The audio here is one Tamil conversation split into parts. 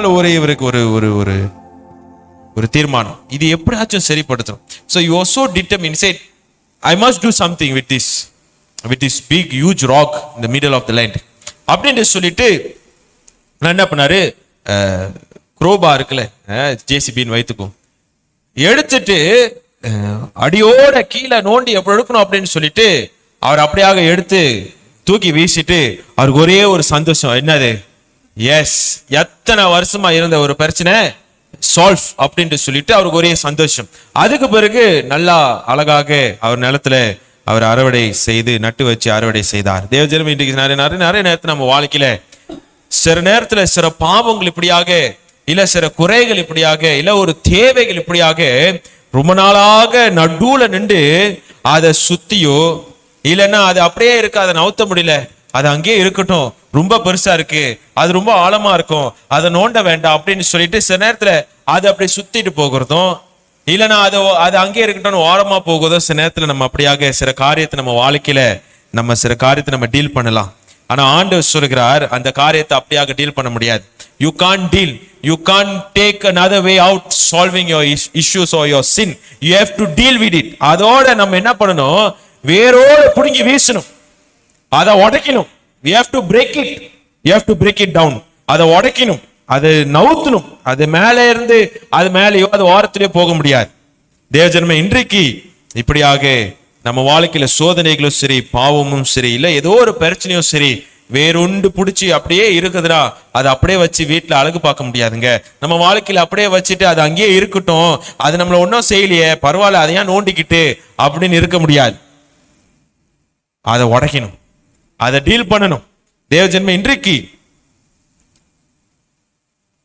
ஒரே இவருக்கு ஒரு ஒரு ஒரு ஒரு தீர்மானம், இது எப்படியாச்சும் சரிப்படுத்தணும். So you are so determined, said I must do something with this big huge rock in the middle of the land அப்படின்னு சொல்லிட்டு நான் என்ன பண்ணாரு, குரோபா இருக்குல்ல, ஜேசிபின்னு வைத்துக்கும், எடுத்துட்டு அடியோட கீழே நோண்டி எப்படி எடுக்கணும் அப்படின்னு சொல்லிட்டு அவர் அப்படியாக எடுத்து தூக்கி வீசிட்டு அவருக்கு ஒரே ஒரு சந்தோஷம். என்னது? எஸ், எத்தனை வருஷமா இருந்த ஒரு பிரச்சனை சால்வ் அப்படின்ட்டு சொல்லிட்டு அவருக்கு ஒரே சந்தோஷம். அதுக்கு பிறகு நல்லா அழகாக அவர் நிலத்துல அவர் அறுவடை செய்து நட்டு வச்சு அறுவடை செய்தார். தேவஜனம் இன்றைக்கு நிறைய நேரத்தில் நம்ம வாழ்க்கையில சில நேரத்துல சில பாவங்கள் இப்படியாக, இல்ல சில குறைகள் இப்படியாக, இல்ல ஒரு தேவைகள் இப்படியாக ரொம்ப நாளாக நடுவுல நின்று அதை சுத்தியோ இல்லைன்னா அது அப்படியே இருக்கு, அதை நவுத்த முடியல, அது அங்கேயே இருக்கட்டும், ரொம்ப பெருசா இருக்கு, அது ரொம்ப ஆழமா இருக்கும், அதை நோண்ட வேண்டாம் அப்படின்னு சொல்லிட்டு சில நேரத்துல அது அப்படி சுத்திட்டு போகிறதும், இல்லைன்னா அது அங்கேயே இருக்கட்டும் ஓரமா போகுதோ, சில நேரத்துல நம்ம அப்படியாக சில காரியத்தை நம்ம வாழ்க்கையில சில காரியத்தை நம்ம டீல் பண்ணலாம். ஆனா ஆண்டவர் சொல்கிறார், அந்த காரியத்தை அப்படியாக டீல் பண்ண முடியாது. You can't deal, you can't take another way out solving your issues or your sin. You have to deal with it. அதோட நம்ம என்ன பண்ணணும், வேரோட புடுங்கி வீசணும், அதை உடைக்கணும். We have to break it, you have to break it down. அதை உடைக்கணும், அதை நவுத்தணும். அது மேலே இருந்து அது மேலேயோ அது ஓரத்திலேயோ போக முடியாது. தேவஜனமே, இன்றைக்கு இப்படியாக நம்ம வாழ்க்கையில சோதனைகளும் சரி, பாவமும் சரி, இல்ல ஏதோ ஒரு பிரச்சனையும் சரி, வேறொண்டு பிடிச்சி அப்படியே இருக்குதுடா, அதை அப்படியே வச்சு வீட்டுல அழகு பார்க்க முடியாதுங்க. நம்ம வாழ்க்கையில அப்படியே வச்சுட்டு அது அங்கேயே இருக்கட்டும், அது நம்மள ஒன்னும் செய்யலையே, பரவாயில்ல, அதையா நோண்டிக்கிட்டு அப்படின்னு இருக்க முடியாது. அதை உடைக்கணும், அதை டீல் பண்ணணும். தேவஜன்ம, இன்றைக்கு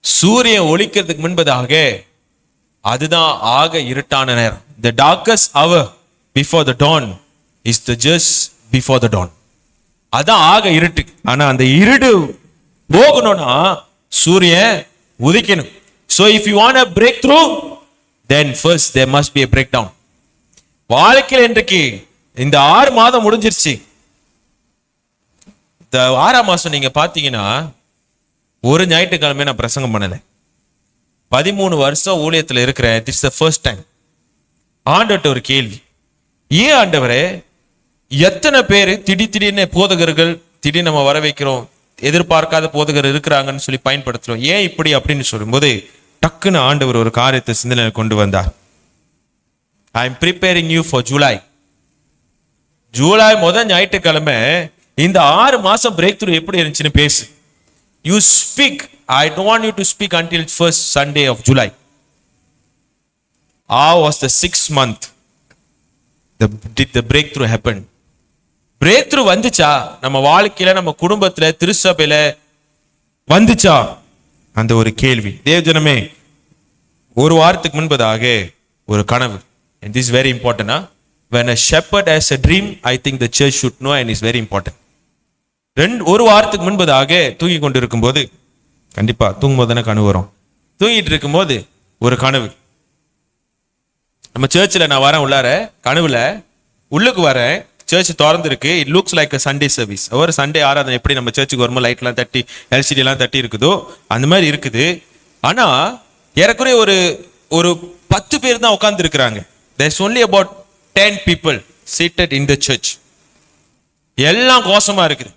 சூரியன் ஒளிக்கிறதுக்கு முன்பதாக அதுதான் ஆக இருட்டான நேரம். The darkest hour before the dawn is the just before the dawn. அதான் ஆக இருட்டு. ஆனா அந்த இருடு போகணும்னா சூரியன் உதிக்கணும். So if you want a breakthrough, then first there must be a breakdown. வாழ்க்கையில் இன்றைக்கு இந்த 6 மாதம் முடிஞ்சிருச்சு. இந்த 6ஆம் மாசம் நீங்க பாத்தீங்கன்னா ஒரு ஞாயிற்றுக்கிழமை நான் பிரசங்கம் பண்ணல. 13 வருஷம் ஊழியத்தில் இருக்கிறேன். This the first time. ஆண்டவர்கிட்ட ஒரு கேள்வி, ஏன் ஆண்டவரே எத்தனை பேர் திடீர்னு போதகர்கள் திடீர்னு நம்ம வர வைக்கிறோம், எதிர்பார்க்காத போதகர் இருக்கிறாங்கன்னு சொல்லி பயன்படுத்துறோம், ஏன் இப்படி அப்படின்னு சொல்லும்போது டக்குன்னு ஆண்டவர் ஒரு காரியத்தை சிந்தனை கொண்டு வந்தார். I am preparing you for July. July முதல் ஞாயிற்றுக்கிழமை இந்த 6 மாசம் பிரேக் த்ரூ எப்படி இருந்துச்சுன்னு பேசு. You speak. I don't want you to speak until first Sunday of July. How was the 6th month? Did the breakthrough happen? Breakthrough வந்துச்சா? நம்ம வாழ்க்கையில, நம்ம குடும்பத்துல, திருச்சபையில வந்துச்சா? அந்த ஒரு கேள்வி. தேவஜனமே, ஒரு வாரத்துக்கு முன்பதாக ஒரு கனவு. And this is very important. When a shepherd has a dream, I think the church should know, and it's very important. ஒரு வாரத்துக்கு முன்பதாக தூங்கி கொண்டு இருக்கும்போது, கண்டிப்பா தூங்கும்போது தானே கனவு வரும், தூங்கிட்டு இருக்கும்போது ஒரு கனவு. நம்ம சர்ச்சில் நான் வரேன், உள்ளார கனவுல உள்ளுக்கு வரேன், சர்ச் திறந்து இருக்கு. It looks like a Sunday service. ஒரு சண்டே ஆராதனை எப்படி நம்ம சர்ச்சுக்கு வரும்போது லைட்லாம் தட்டி எல்சிடி எல்லாம் தட்டி இருக்குதோ அந்த மாதிரி இருக்குது. ஆனா ஏறக்குறைய ஒரு 10 பேர் தான் உட்கார்ந்து இருக்கிறாங்க. There's only about 10 people seated in the church. எல்லாம் கோஷமா இருக்குது.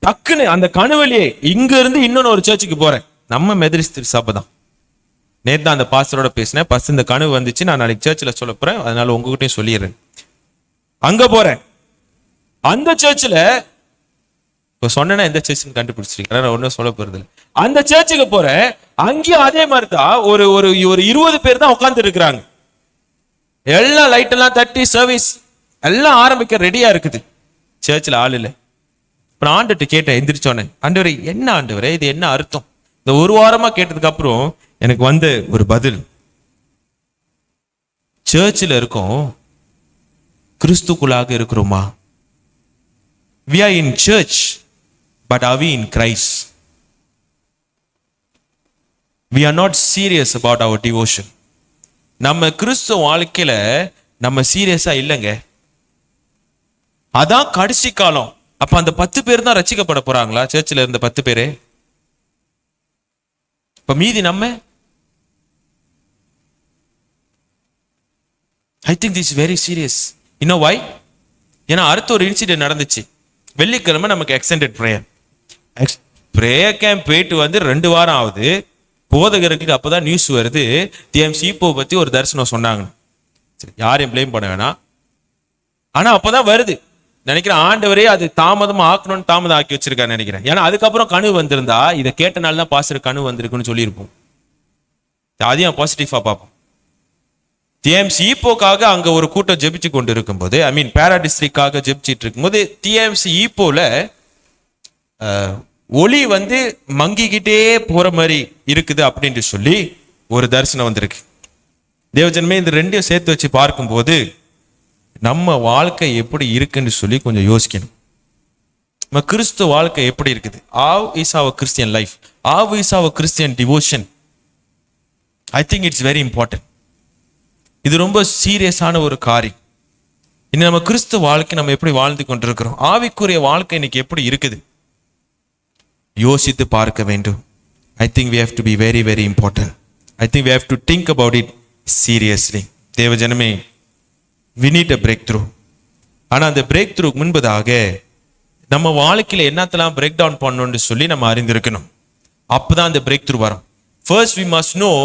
டக்குன்னு அந்த கனவுலயே இங்க இருந்து இன்னொன்னு ஒரு சர்ச்சுக்கு போறேன். நம்ம மெதரிஸ்ட் சபை தான். நேத்து அந்த பாஸ்டரோட பேசினேன். பஸ் இந்த கனவு வந்துச்சு, நான் நாளைக்கு சர்ச்சில் சொல்ல போறேன், அதனால உங்ககிட்டயும் சொல்லிடுறேன். அங்க போறேன். அந்த சர்ச்சில் இப்ப சொன்னா எந்த சர்ச்சுன்னு கண்டுபிடிச்சிருக்கேன், நான் ஒன்னும் சொல்ல போறது இல்லை. அந்த சர்ச்சுக்கு போறேன். அங்கேயும் அதே மாதிரி தான் ஒரு 20 பேர் தான் உட்கார்ந்து இருக்கிறாங்க. எல்லாம் லைட் எல்லாம் தட்டி சர்வீஸ் எல்லாம் ஆரம்பிக்க ரெடியா இருக்குது. சர்ச்சில் ஆள் இல்லை. நான் ஆண்டுட்டு கேட்டேன், எந்திரிச்சோன்னே, ஆண்டவரே என்ன ஆண்டவரே இது என்ன அர்த்தம்? இந்த ஒரு வாரமா கேட்டதுக்கு அப்புறம் எனக்கு வந்து ஒரு பதில். சர்ச்சில் இருக்கோம், கிறிஸ்துக்குள்ளாக இருக்கிறோமா? We are in church, but are we in Christ? We are not serious about our devotion. நம்ம கிறிஸ்துவ வாழ்க்கையில நம்ம சீரியஸா இல்லைங்க. அதான் கடைசி காலம். அப்ப அந்த 10 பேர் தான் ரட்சிக்கப்பட போறாங்களா? சர்ச்சில் இருந்த 10 பேரு இப்ப மீதி நம்ம I think this very serious. இன்னும் வை? ஏன்னா அடுத்த ஒரு இன்சிடென்ட் நடந்துச்சு. வெள்ளிக்கிழமை நமக்கு எக்ஸ்டெண்டட் ப்ரேயர். ப்ரேயர் கேம்ப் போயிட்டு வந்து 2 வாரம் ஆகுது. போதகருக்கு அப்பதான் நியூஸ் வருது, டிஎம்சி இப்போ பத்தி ஒரு தரிசனம் சொன்னாங்க. சரி, யாரையும் பிளேம் பண்ண வேணாம். ஆனா அப்பதான் வருது. நினைக்கிறேன் ஆண்டவரே அது தாமதமா ஆக்கணும்னு தாமதம் ஆக்கி வச்சிருக்காரு நினைக்கிறேன். ஏன்னா அதுக்கப்புறம் கனவு வந்திருந்தா இதை கேட்டனால தான் பாஸ்டர் கனவு வந்திருக்குன்னு சொல்லியிருப்போம். அதையும் பாசிட்டிவா பார்ப்போம். டிஎம்சி ஈப்போக்காக அங்க ஒரு கூட்டம் ஜெபிச்சு கொண்டு இருக்கும்போது, ஐ மீன் பேரா டிஸ்ட்ரிக்டாக ஜெபிச்சிட்டு இருக்கும்போது, டிஎம்சி ஈப்போல ஒளி வந்து மங்கிக்கிட்டே போற மாதிரி இருக்குது அப்படின்ட்டு சொல்லி ஒரு தரிசனம் வந்திருக்கு. தேவஜனமே, இந்த ரெண்டையும் சேர்த்து வச்சு பார்க்கும்போது நம்ம வாழ்க்கை எப்படி இருக்குன்னு சொல்லி கொஞ்சம் யோசிக்கணும். நம்ம கிறிஸ்துவ வாழ்க்கை எப்படி இருக்குது? How is our Christian life? How is our Christian devotion? I think it's very important. இது ரொம்ப சீரியஸான ஒரு காரியம். இன்னும் நம்ம கிறிஸ்துவ வாழ்க்கை நம்ம எப்படி வாழ்ந்து கொண்டிருக்கிறோம்? ஆவிக்குரிய வாழ்க்கை இன்னைக்கு எப்படி இருக்குது? யோசித்து பார்க்க வேண்டும். I think we have to be very very important. I think we have to think about it seriously. தேவஜனமே, we need a breakthrough. ஆனா அந்த பிரேக் த்ரூ முன்பதாக நம்ம வாழ்க்கையில என்னத்தெல்லாம் பிரேக் டவுன் பண்ணணும்னு சொல்லி நம்ம அறிந்திருக்கணும். அப்பதான் அந்த பிரேக் த்ரூ வரும். First we must know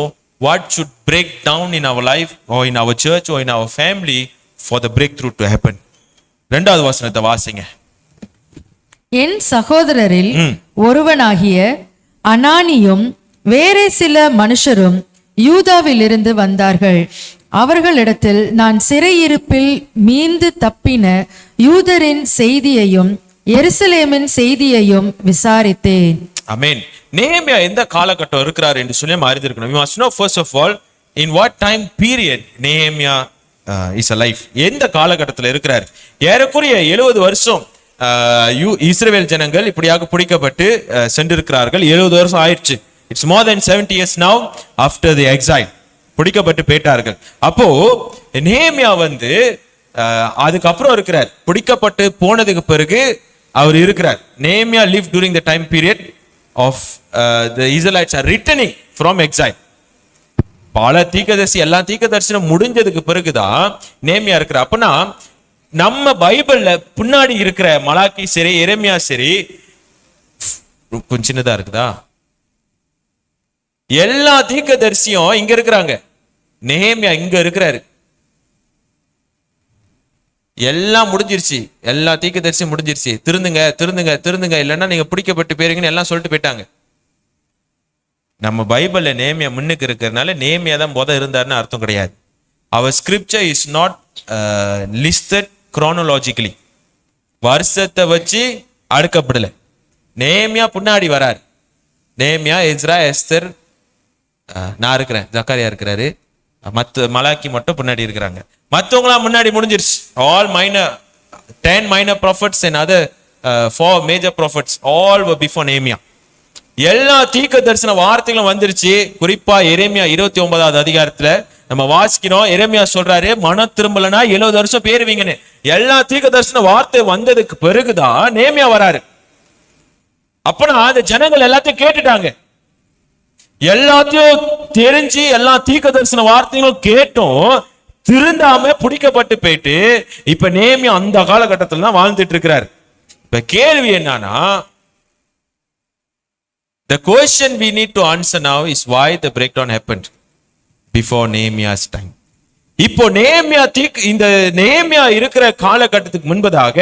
what should break down in our life or in our church or in our family for the breakthrough to happen. இரண்டாவது வசனத்தை வாசிங்க. என் சகோதரரில் ஒருவனாகிய அனானியும் வேறே சில மனுஷரும் யூதாவிலிருந்து வந்தார்கள். அவர்களிடத்தில் நான் சிறையிருப்பில் மீண்டு தப்பின யூதரின் செய்தியையும் எருசலேமின் செய்தியையும் விசாரித்தேன். ஆமென். நெகேமியா எந்த காலகட்டம் இருக்கிறார் என்று சொல்லி நம்ம அறிந்திருக்கணும். We must know first of all in what time period Nehemiah is alive. எந்த காலகட்டத்தில் இருக்கிறார்? ஏறக்குறைய 70 வருஷம் இஸ்ரவேல் ஜனங்கள் இப்படியாக பிடிக்கப்பட்டு சென்றிருக்கிறார்கள். 70 வருஷம் ஆயிடுச்சு. It's more than 70 years now after the exile. பிடிக்கப்பட்டு போயிட்டார்கள். அப்போ நெகேமியா வந்து அதுக்கப்புறம் இருக்கிறார். பிடிக்கப்பட்டு போனதுக்கு பிறகு அவர் இருக்கிறார். Nehemiah lived during the time period of the Israelites are returning from exile. பல தீர்க்கதரிசி எல்லா தீர்க்கதரிசனம் முடிஞ்சதுக்கு பிறகுதான் நெகேமியா இருக்கிறார். அப்பனா நம்ம பைபிள்ல பின்னாடி இருக்கிற மலாக்கி சரி, எரேமியா சரி, கொஞ்சம் சின்னதா இருக்குதா? எல்லா தீர்க்கதரிசியும் இங்க இருக்கிறாங்க. நெகேமியா இங்க இருக்கிறாரு. எல்லாம் முடிஞ்சிருச்சு. எல்லா தீர்க்கதரிசியும் முடிஞ்சிருச்சு. திருந்துங்க திருந்துங்க திருந்துங்க, இல்லைன்னா நீங்க பிடிக்கப்பட்டு போயிருங்கன்னு எல்லாம் சொல்லிட்டு போயிட்டாங்க. நம்ம பைபிள்ல நெகேமியா முன்னுக்கு இருக்கிறதுனால நெகேமியா தான் இருந்தாருன்னு அர்த்தம் கிடையாது. Our scripture is not listed chronologically. வருஷத்தை வச்சு அடுக்கப்படல. நெகேமியா பின்னாடி வராரு. நெகேமியா, எஸ்ரா, எஸ்தர், நான் இருக்கிறேன், ஜக்கரியா இருக்கிறாரு, மலாக்கி மட்டும் பின்னாடி இருக்கிறாங்க. மற்றவங்களாம் முன்னாடி முடிஞ்சிருச்சு. All minor 10 minor prophets and other 4 major prophets all were before Nehemiah. எல்லா தீர்க்க தரிசன வார்த்தைகளும் வந்துருச்சு. குறிப்பா எரேமியா 29வது அதிகாரத்துல நம்ம வாசிக்கிறோம். எரேமியா சொல்றாரு, மனம் திரும்பலனா 70 வருஷம் பேருவீங்கன்னு. எல்லா தீர்க்க தரிசன வார்த்தை வந்ததுக்கு பிறகுதான் நெகேமியா வராரு. அப்பனா அந்த ஜனங்கள் எல்லாத்தையும் கேட்டுட்டாங்க. எல்லாத்தையும் தெரிஞ்சு எல்லா தீர்க்க தரிசன வார்த்தைகளும் கேட்டும் திருந்தாம பிடிக்கப்பட்டு போயிட்டு இப்ப நெகேமியா அந்த காலகட்டத்தில் தான் வாழ்ந்துட்டு இருக்கிறார். இப்ப கேள்வி என்னன்னா, the question we need to answer now is why the breakdown happened before Nehemiah's time. இப்போ இந்த நெகேமியா இருக்கிற காலகட்டத்துக்கு முன்பதாக,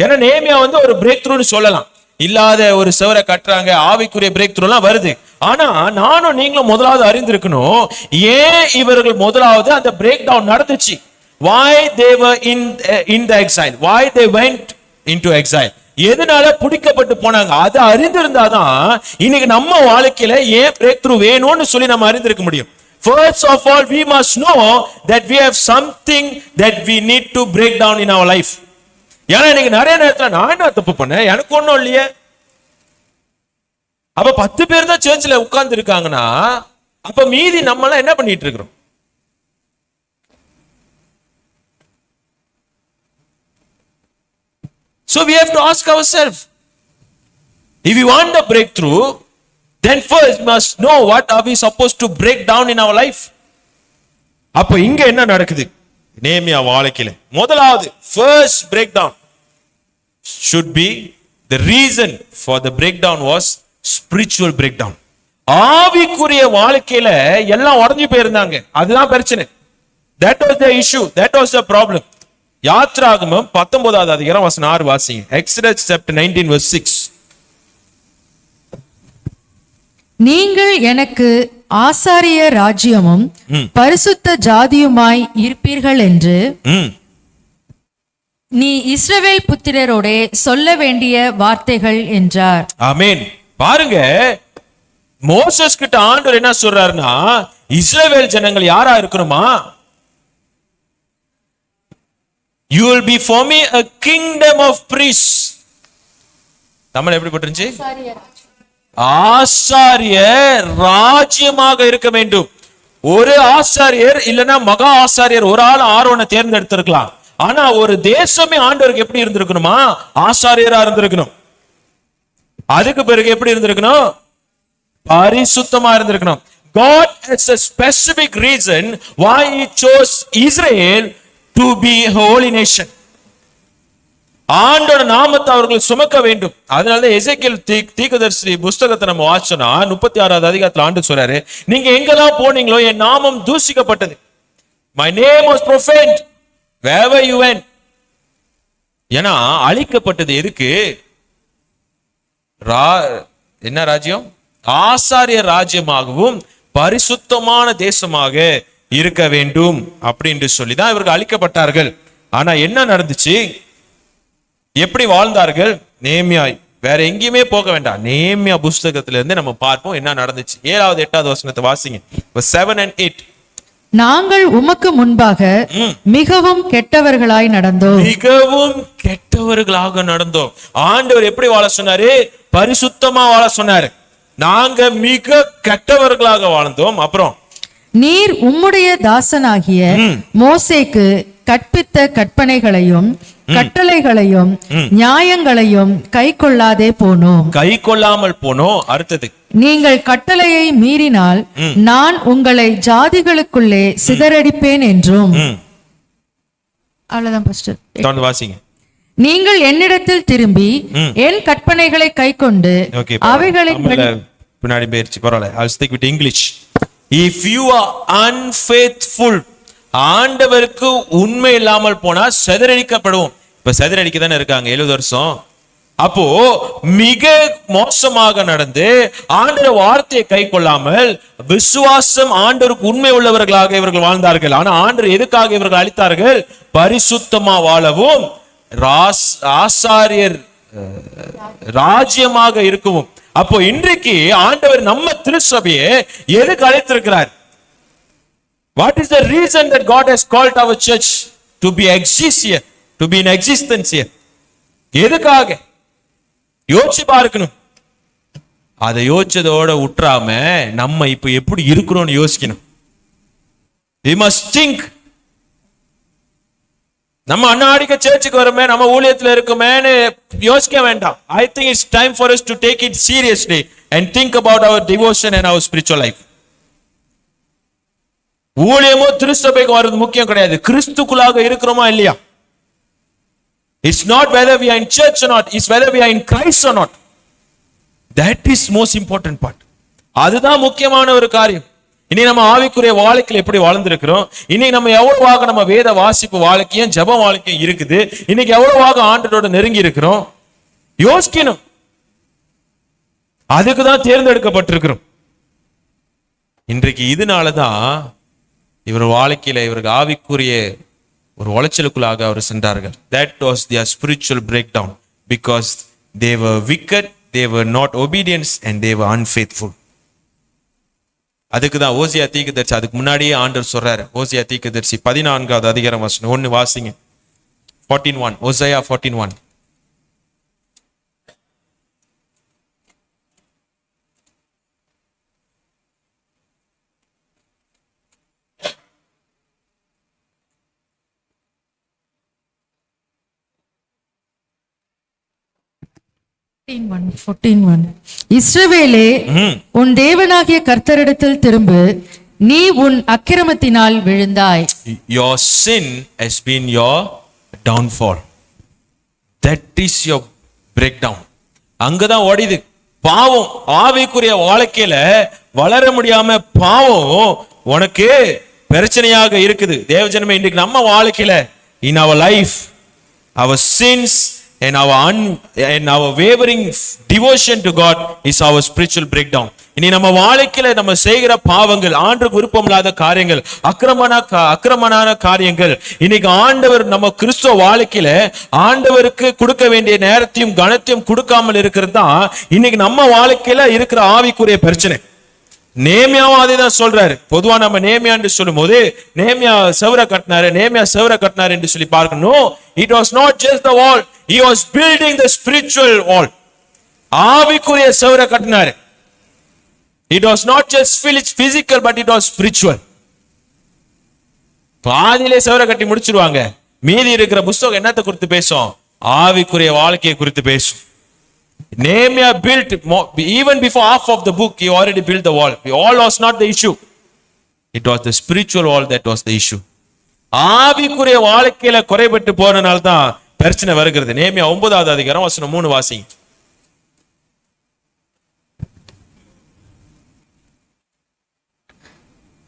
ஏன்னா நெகேமியா வந்து ஒரு பிரேக் த்ரூன்னு சொல்லலாம். இல்லாத ஒரு சுவரை கட்டுறாங்க, ஆவிக்குரிய பிரேக் த்ரூ எல்லாம் வருது. ஆனா நானும் நீங்களும் முதலாவது அறிந்திருக்கணும், ஏன் இவர்கள் முதலாவது அந்த பிரேக் டவுன் நடந்துச்சு. why they were in the exile, why they went into exile, எதனால பிடிக்கப்பட்டு போனாங்க, அதை அறிந்திருந்தாதான் இன்னைக்கு நம்ம வாழ்க்கையில ஏன் பிரேக் த்ரூ வேணும்னு சொல்லி நம்ம அறிந்திருக்க முடியும். First of all, we must know that we have something that we need to break down in our life. ஏன்னா இன்னைக்கு நிறைய நேரத்துல நான் என்ன தப்பு பண்ணேன், எனக்கு ஒண்ணும் இல்லையே. அப்ப 10 பேர் தான் சர்ச்சில் உட்கார்ந்து இருக்காங்கன்னா அப்ப மீதி நம்ம எல்லாம் என்ன பண்ணிட்டு இருக்கிறோம்? So we have to ask ourselves, if we want the breakthrough, then first must know what are we supposed to break down in our life. அப்ப இங்க என்ன நடக்குது நேமியா வாழ்க்கையில? முதலாவது first breakdown should be the reason for the breakdown was spiritual breakdown. ஆவிக்குரிய வாழ்க்கையில எல்லாம் உடைஞ்சு போயிருந்தாங்க. அதுதான் பிரச்சனை. That was the issue. That was the problem. யாத்ராகமம் 19வது அதிகாரம் வசனம் 6 வாசிங்க. Exodus chapter 19 verse 6. நீங்கள் எனக்கு ஆசாரிய ராஜ்யமும் பரிசுத்த ஜாதியுமாய் இருப்பீர்கள் என்று நீ இஸ்ரவேல் புத்திரரோடே சொல்ல வேண்டிய வார்த்தைகள் என்றார். ஆமென். பாருங்க, மோசஸ் கிட்ட ஆண்டவர் என்ன சொல்றாருன்னா, இஸ்ரவேல் ஜனங்கள் யாரா இருக்கணுமா? You will be for me a kingdom of priests. Tamil எப்படி போட்டுருந்துச்சு? ஆசாரியர் ராஜ்யமாக இருக்க வேண்டும். ஒரு ஆசாரியர் இல்லனா மகா ஆசாரியர் ஒரு ஆள் ஆரோனை தேர்ந்தெடுத்திருக்கலாம். ஆனா ஒரு தேசமே ஆண்டவருக்கு எப்படி இருந்திருக்கணுமா? ஆசாரியரா இருந்திருக்கணும். அதுக்கு பிறகு எப்படி இருந்திருக்கணும்? பரிசுத்தமா இருந்திருக்கணும். God has a specific reason why he chose Israel to be a holy nation. ஆண்டோட நாமத்தை அவர்கள் சுமக்க வேண்டும். அதனால எசேக்கியேல் தீர்க்கதரிசி புத்தகத்தை நம்ம வாசிச்சோம்னா 36வது அதிகாரத்துல ஆண்டு சொல்றாரு, நீங்க எங்கெல்லாம் போனீங்களோ என் நாமம் தூசிக்கப்பட்டது. My name was profaned wherever you went. ஏன்னா அழிக்கப்பட்டது எதுக்கு? என்ன ராஜ்யம்? ஆசாரிய ராஜ்யமாகவும் பரிசுத்தமான தேசமாக இருக்க வேண்டும் அப்படின்னு சொல்லிதான் இவர்கள் அழிக்கப்பட்டார்கள். ஆனா என்ன நடந்துச்சு? எப்படி வாழ்ந்தார்கள்? நேமியா வேற எங்கேயுமே போக வேண்டாம். நேமியா புஸ்தகத்துல இருந்து நம்ம பார்ப்போம் என்ன நடந்துச்சு. 7வது 8வது வசனத்தை வாசிங்க. 7 and 8. நாங்கள் உமக்கு முன்பாக மிகவும் கெட்டவர்களாய் நடந்தோம். மிகவும் கெட்டவர்களாக நடந்தோம். ஆண்டவர் எப்படி வாழ சொன்னாரு? பரிசுத்தமா வாழ சொன்னாரு. நாங்க மிக கெட்டவர்களாக வாழ்ந்தோம். அப்புறம் நீர் உம்முடைய தாசனாகிய மோசேக்கு கற்பித்த கற்பனைகளையும் கட்டளைகளையும் நியாயங்களையும் கை கொள்ளாதே போனோம். கை கொள்ளாமல் போனோம். அடுத்தது, நீங்கள் கட்டளையை மீறினால் நான் உங்களை ஜாதிகளுக்குள்ளே சிதறடிப்பேன் என்றும். அவ்வளவுதான் பாஸ்டர். தொடர்ந்து வாசிங்க. நீங்கள் என்னிடத்தில் திரும்பி என் கற்பனைகளை கை கொண்டு அவைகளை பின்னாடி பேர்ச்சி பரவாயில்ல. I'll stick with English. If you are unfaithful, ஆண்டவருக்கு உண்மை இல்லாமல் போனா சிதறடிக்கப்படுவோம். இப்ப சிதறடிக்க தானே இருக்காங்க 70 வருஷம். அப்போ மிக மோசமாக நடந்து ஆண்டவர் வார்த்தையை கை கொள்ளாமல் விசுவாசம் ஆண்டவருக்கு உண்மை உள்ளவர்களாக இவர்கள் வாழ்ந்தார்கள். ஆனா ஆண்டவர் எதுக்காக இவர்கள் அளித்தார்கள்? பரிசுத்தமா வாழவும் ஆசாரியர் ராஜ்யமாக இருக்கவும். அப்போ இன்றைக்கு ஆண்டவர் நம்ம திருச்சபையை எதுக்கு அழைத்திருக்கிறார்? What is the reason that God has called our church to be exist here, to be in existence here? எதுக்காக யோசிச்சு பார்க்கணும். அதை யோசிச்சதோட உற்றாம நம்ம இப்ப எப்படி இருக்கிறோம்னு யோசிக்கணும். We must think. நம்ம அண்ணாடிக்க சர்ச்சுக்கு வருமே, நம்ம ஊழியத்துல இருக்குமேன்னு யோசிக்க வேண்டாம். I think it's time for us to take it seriously and think about our devotion and our spiritual life. ஊழியமோ திருச்சபைக்கு வர்றது முக்கியம் கிடையாது. கிறிஸ்துக்குள்ளாக இருக்கிறோமா இல்லையா? It's not whether we are in church or not, it's whether we are in Christ or not. That is most important part. அதுதான் முக்கியமான ஒரு காரியம். இனி நம்ம ஆவிக்குரிய வாழ்க்கையில் எப்படி வாழ்ந்திருக்கிறோம், இன்னைக்கு நம்ம எவ்வளவாக நம்ம வேத வாசிப்பு வாழ்க்கையும் ஜப வாழ்க்கையும் இருக்குது, இன்னைக்கு எவ்வளவாக ஆண்டவரோட நெருங்கி இருக்கிறோம் யோசிக்கணும். அதுக்குதான் தேர்ந்தெடுக்கப்பட்டிருக்கிறோம். இன்றைக்கு இதனாலதான் இவர் வாழ்க்கையில இவருக்கு ஆவிக்குரிய ஒரு உளைச்சலுக்குள்ளாக அவர் சென்றார்கள். That was their spiritual breakdown because they were wicked, they were not obedient and they were unfaithful. அதுக்குதான் ஓசியா தீர்க்கதரிசி அதுக்கு முன்னாடியே ஆண்டவர் சொல்றாரு. ஓசியா தீர்க்கதரிசி 14வது அதிகாரம் வசனம் 1 வாசிங்க. 14:1 ஓசியா 14:1. 14:1 இஸ்ரவேலே, உன் தேவனாகிய கர்த்தரிடத்தில் திரும்பு, நீ உன் அக்கிரமத்தினால் விழுந்தாய். Your sin has been your downfall. That is your breakdown. அங்கதான் ஓடிது பாவம். ஆவிக்குரிய வாழ்க்கையில வளர முடியாம பாவம் உனக்கு பிரச்சனையாக இருக்குது. தேவஜனமே, இன்றைக்கு நம்ம வாழ்க்கையில in our life, our sins and our wavering devotion to God is our spiritual breakdown. இனி நம்ம வாழ்க்கையில நம்ம செய்கிற பாவங்கள், ஆண்டவருக்கு விருப்பம் இல்லாத காரியங்கள், அக்கிரமமான காரியங்கள், இன்னைக்கு ஆண்டவர் நம்ம கிறிஸ்துவ வாழ்க்கையில ஆண்டவருக்கு கொடுக்க வேண்டிய நேரத்தையும் கனத்தையும் கொடுக்காமல் இருக்கிறது தான் இன்னைக்கு நம்ம வாழ்க்கையில இருக்கிற ஆவிக்குரிய பிரச்சனை. நேமியாவும் அதே தான் சொல்றாரு. பொதுவா நம்ம நேமியா என்று சொல்லும் போது நேமியா செவரை கட்டினாரு என்று சொல்லி பார்க்கணும். It was not just the wall, he was building the spiritual wall. ஆவிக்குரிய செவரை கட்டினாரு. It was not just physical, but it was spiritual. பாதியிலே செவரை கட்டி முடிச்சிருவாங்க. மீதி இருக்கிற புஸ்தகம் என்னத்தை குறித்து பேசும்? ஆவிக்குரிய வாழ்க்கையை குறித்து பேசும். Nehemiah built even before half of the book. He already built the wall. The wall was not the issue. It was the spiritual wall that was the issue. ஆவிக்குரிய வாழ்க்கையில குறைபட்டு போறனால தான் பிரச்சனை வருகிறது. நேமியா 9வது அதிகாரம் வசனம் 3 வாசிங்க.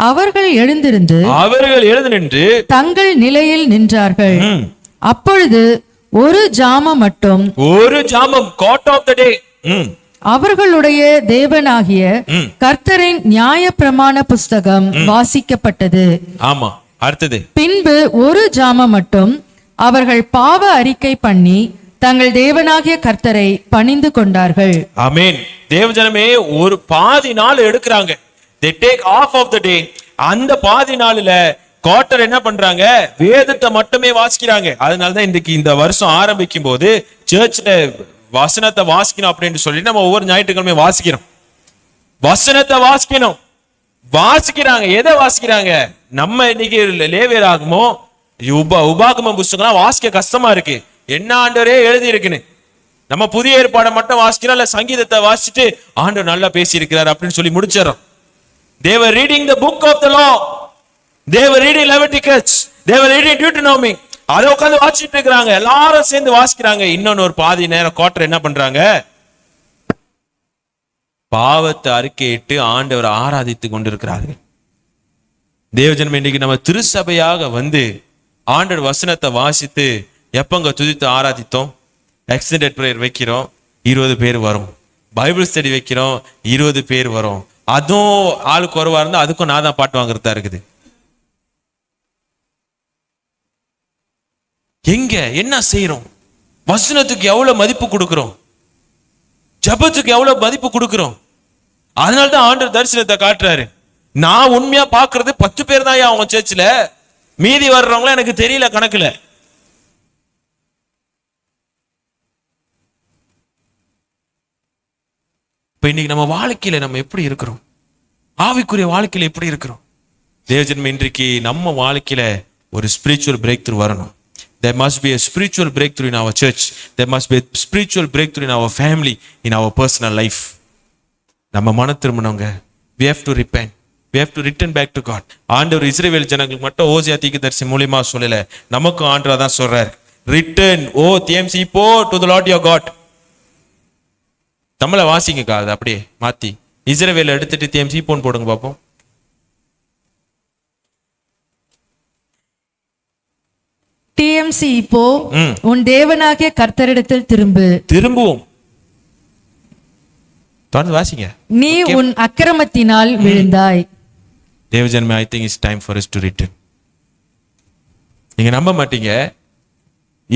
அவர்கள் எழுந்து நின்று தங்கள் நிலையில் நின்றார்கள். அப்பொழுது ஒரு ஜாமம் காட் ஆஃப் தி டே அவர்களுடைய தேவனாகிய கர்த்தரின் நியாயப்பிரமாண புஸ்தகம் வாசிக்கப்பட்டது. ஆமா, அடுத்தது. பின்பு ஒரு ஜாமம் மட்டும் அவர்கள் பாவ அறிக்கை பண்ணி தங்கள் தேவனாகிய கர்த்தரை பணிந்து கொண்டார்கள். ஆமென். தேவஜனமே, ஒரு பாதி நாள் எடுக்கிறாங்க. they take half of the day. அந்த பாதி நாள்ல குவார்டர் என்ன பண்றாங்க? வேதத்தை மட்டுமே வாசிக்கிறாங்க. அதனாலதான் இன்றைக்கு இந்த வருஷம் ஆரம்பிக்கும் போது சர்ச்ல வசனத்தை வாசிக்கணும் அப்படின்னு சொல்லி நம்ம ஒவ்வொரு ஞாயிற்றுக்கிழமை வாசிக்கிறோம். வசனத்தை வாசிக்கிறாங்க. எதை வாசிக்கிறாங்க? நம்ம இன்னைக்கு லேவியராகமோ உபாகம புஸ்தகம் வாசிக்க கஷ்டமா இருக்கு. என்ன ஆண்டவரே எழுதி இருக்குன்னு நம்ம புதிய ஏற்பாடை மட்டும் வாசிக்கிறோம், இல்ல சங்கீதத்தை வாசிச்சுட்டு ஆண்டவர் நல்லா பேசி இருக்கிறார் அப்படின்னு சொல்லி முடிச்சிடறோம். They were reading the book of the law. They were reading Leviticus. They were reading Deuteronomy. அதை உட்கார்ந்து வாசிச்சுட்டு இருக்கிறாங்க. எல்லாரும் சேர்ந்து வாசிக்கிறாங்க. இன்னொன்னு ஒரு பாதி நேரம் குவார்டர் என்ன பண்றாங்க? பாவத்தை அறிக்கையிட்டு ஆண்டவரை ஆராதித்து கொண்டிருக்கிறார்கள். தேவஜனம், இன்னைக்கு நம்ம திருச்சபையாக வந்து ஆண்டவர் வசனத்தை வாசித்து எப்பங்க துதித்து ஆராதித்தோம்? எக்ஸ்டெண்டட் பிரேயர் வைக்கிறோம், 20 பேர் வரும். பைபிள் ஸ்டடி வைக்கிறோம், 20 பேர் வரும். அதுவும் ஆளு குறைவா இருந்தா அதுக்கும் நான் தான் பாட்டு வாங்குறதா இருக்குது. எங்க என்ன செய்யறோம்? வசனத்துக்கு எவ்வளவு மதிப்பு கொடுக்கிறோம்? ஜபத்துக்கு எவ்வளவு மதிப்பு கொடுக்கிறோம்? அதனால்தான் ஆண்டவர் தரிசனத்தை காட்டுறாரு. நான் உண்மையா பாக்குறது 10 பேர் தான் அவங்க சர்ச்சில், மீதி வர்றவங்கள எனக்கு தெரியல கணக்குல. இப்ப இன்னைக்கு நம்ம வாழ்க்கையில நம்ம எப்படி இருக்கிறோம்? ஆவிக்குரிய வாழ்க்கையில எப்படி இருக்கிறோம்? தேவஜன்ம, இன்றைக்கு நம்ம வாழ்க்கையில ஒரு ஸ்பிரிச்சுவல் பிரேக் த்ரூ வரணும். There must be a spiritual breakthrough in our church. There must be a spiritual breakthrough in our family, in our personal life. நம்ம மன திரும்பணுங்க. We have to repent. We have to return back to God. ஆண்டவர் இஸ்ரவேல் ஜனங்களுக்கு மட்டும் ஓசியா தீர்க்கதரிசி மூலமா சொல்லல, நமக்கும் ஆண்டவர் தான் சொல்றார். Return, oh TMC, po to the Lord your God. நம்மள வாசிங்கக்கா, அது அப்படியே மாத்தி இஸ்ரவேல் எடுத்துட்டு TMC போன் போடுங்க பாப்போம். TMC இப்போ உன் தேவனாகிய கர்த்தரிடத்தில் திரும்புவோம். தொடர்ந்து வாசிங்க. நீ உன் அக்கிரமத்தினால் விழுந்தாய். தேவஜன்மே, I think it's time for us to return. நீங்க நம்ப மாட்டீங்க,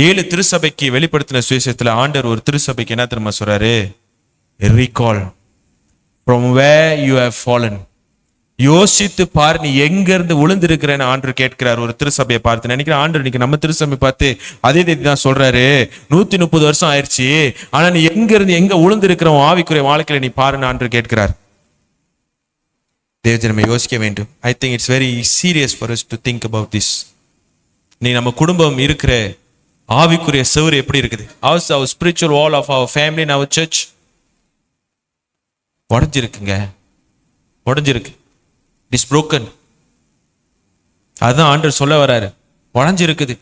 7 திருச்சபைக்கு வெளிப்படுத்தின சுவிசேஷத்துல ஆண்டவர் ஒரு திருச்சபைக்கு என்ன தெரியுமா சொல்றாரு? Recall from where you have fallen. யோசித்து பார், நீ எங்க இருந்து விழுந்திருக்கிறேன்னு ஆண்டவர் கேட்கிறார். ஒரு திருச்சபையை பார்த்து நினைக்கிறேன் ஆண்டவர் இன்னைக்கு நம்ம திருச்சபை பார்த்து அதே தான் சொல்றாரு. 130 வருஷம் ஆயிடுச்சு, ஆனா நீ எங்க இருந்து எங்க விழுந்திருக்கிற ஆவிக்குரிய வாழ்க்கையில நீ பாருன்னு ஆண்டவர் கேட்கிறார். தேவஜனமே, யோசிக்க வேண்டும். I think it's very serious for us to think about this. நீ நம்ம குடும்பம் இருக்கிற ஆவிக்குரிய செவுரு எப்படி இருக்குது? How's our spiritual wall of our family in our church? உடைஞ்சிருக்குங்க, உடைஞ்சிருக்கு. It is broken. அதான் ஆண்டவர் சொல்ல வராரு, உடைஞ்சிருக்குது.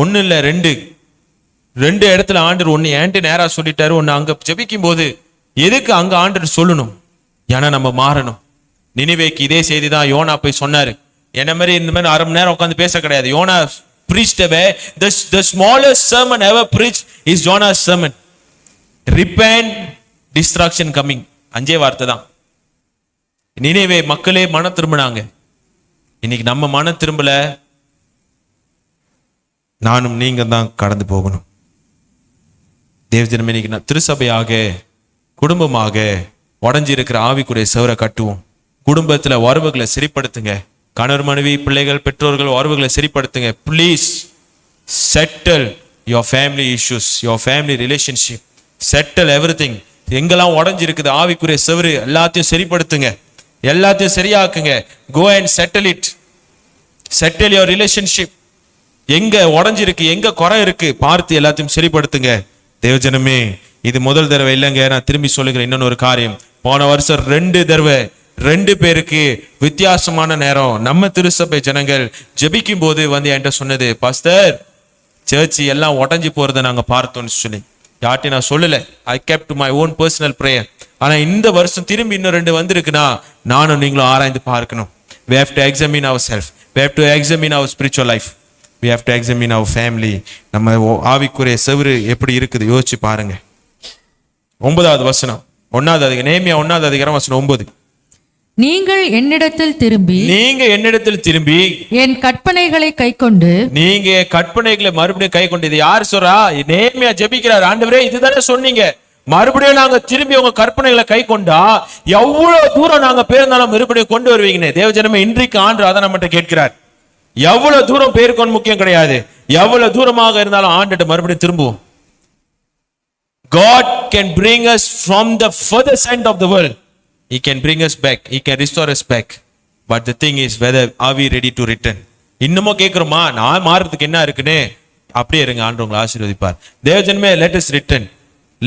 ஒன்னு இல்ல, ரெண்டு இடத்துல ஆண்டவர் ஒன்னு என்கிட்ட நேரா சொல்லிட்டாரு, ஒன்னு அங்க ஜெபிக்கும் போது. எதுக்கு அங்க ஆண்டவர் சொல்லணும்? ஏன்னா நம்ம மாறணும். நினிவேக்கு இதே செய்தி தான் யோனா போய் சொன்னாரு. என்ன மாதிரி இந்த மாதிரி அரை மணி நேரம் உட்காந்து பேச கிடையாது. Jonah preached away. The smallest sermon ever preached is Jonah's sermon. Repent, destruction coming. 5 வார்த்தை தான். நினிவே மக்களே மனம் திரும்பினாங்க. இன்னைக்கு நம்ம மனம் திரும்பல, நானும் நீங்க தான் கடந்து போகணும். தேவஜனமே, இன்னைக்கு திருசபையாக குடும்பமாக உடஞ்சி இருக்கிற ஆவிக்குரிய செவரை கட்டுவோம். குடும்பத்துல உறவுகளை சரிப்படுத்துங்க. கணவர் மனைவி பிள்ளைகள் பெற்றோர்கள் உறவுகளை சரிப்படுத்துங்க. Please settle your family issues, your family relationship, settle everything. எங்கெல்லாம் உடஞ்சி இருக்குது ஆவிக்குரிய செவரு எல்லாத்தையும் சரிப்படுத்துங்க, எல்லாத்தையும் சரியாக்குங்க. Go and settle it. Settle your relationship. எங்க உடஞ்சிருக்கு, எங்க குறை இருக்கு பார்த்து எல்லாத்தையும் சரிப்படுத்துங்க. தேவஜனமே, இது முதல் தடவை இல்லைங்க. நான் திரும்பி சொல்லுகிறேன் இன்னொன்னு ஒரு காரியம். போன வருஷம் 2 தடவை 2 பேருக்கு வித்தியாசமான நேரம் நம்ம திருச்சபை ஜனங்கள் ஜெபிக்கும் போது வந்து என்கிட்ட சொன்னது, பாஸ்டர் சர்ச் எல்லாம் உடஞ்சி போறதை நாங்க பார்த்தோம்னு சொல்லி. யார்ட்டையும் நான் சொல்லல, ஐ kept to my own personal prayer. ஆனா இந்த வருஷம் திரும்பி இன்னும் 2 வந்திருக்குன்னா நானும் நீங்களும் ஆராய்ந்து பார்க்கணும். We have to examine ourselves. We have to examine our spiritual life. We have to examine our family. நம்ம ஆவிக்குரிய செவுரு எப்படி இருக்குது யோசிச்சு பாருங்க. 9வது வசனம், 1வது அதிகாரம், நேமியா 1வது அதிகாரம் வசனம் 9. நீங்கள் என்னிடத்தில் திரும்பி என் கற்பனைகளை கைக்கொண்டு, நீங்க கற்பனைகளை மறுபடியும் கை கொண்டு. இது யார் சொல்றா? நேமியா ஜெபிக்கிறார். ஆண்டவரே இதுதானே சொன்னீங்க, மறுபடியும் நாங்க திரும்பி உங்க கற்பனைகளை கை கொண்டா எவ்வளவு தூரம் நாங்க பேருந்தாலும் மறுபடியும் கொண்டு வருவீங்கன்னு. தேவஜனமே, இன்றைக்கு ஆண்டு அதை நம்மகிட்ட கேட்கிறார். எவ்வளவு தூரம் பேருக்கு முக்கியம் கிடையாது, எவ்வளவு தூரமாக இருந்தாலும் ஆண்டுட்டு மறுபடியும் திரும்புவோம். God can bring us from the furthest end of the world. He can bring us back. He can restore us back. But the thing is, whether are we ready to return? இன்னமும் கேட்கிறோமா நான் மாறதுக்கு என்ன இருக்குன்னு? அப்படியே இருங்க, ஆண்டவர் உங்களை ஆசீர்வதிப்பார். தேவஜனமே, let us return.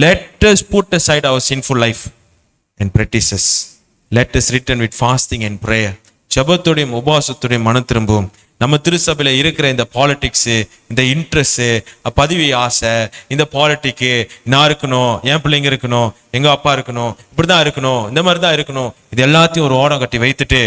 Let us put aside our sinful life and practices. Let us return with fasting and prayer. ஜெபத்தோடையும் உபவாசத்தோடையும் மனம் திரும்புவோம். நம்ம திருச்சபையில இருக்கிற இந்த பாலிடிக்ஸ், இந்த இன்ட்ரெஸ்ட், பதவி ஆசை, இந்த பாலிட்டிக்கு நான் இருக்கணும், என் பிள்ளைங்க இருக்கணும், எங்க அப்பா இருக்கணும், இப்படிதான் இருக்கணும், இந்த மாதிரி தான் இருக்கணும், இது எல்லாத்தையும் ஒரு ஓடம் கட்டி வைத்துட்டு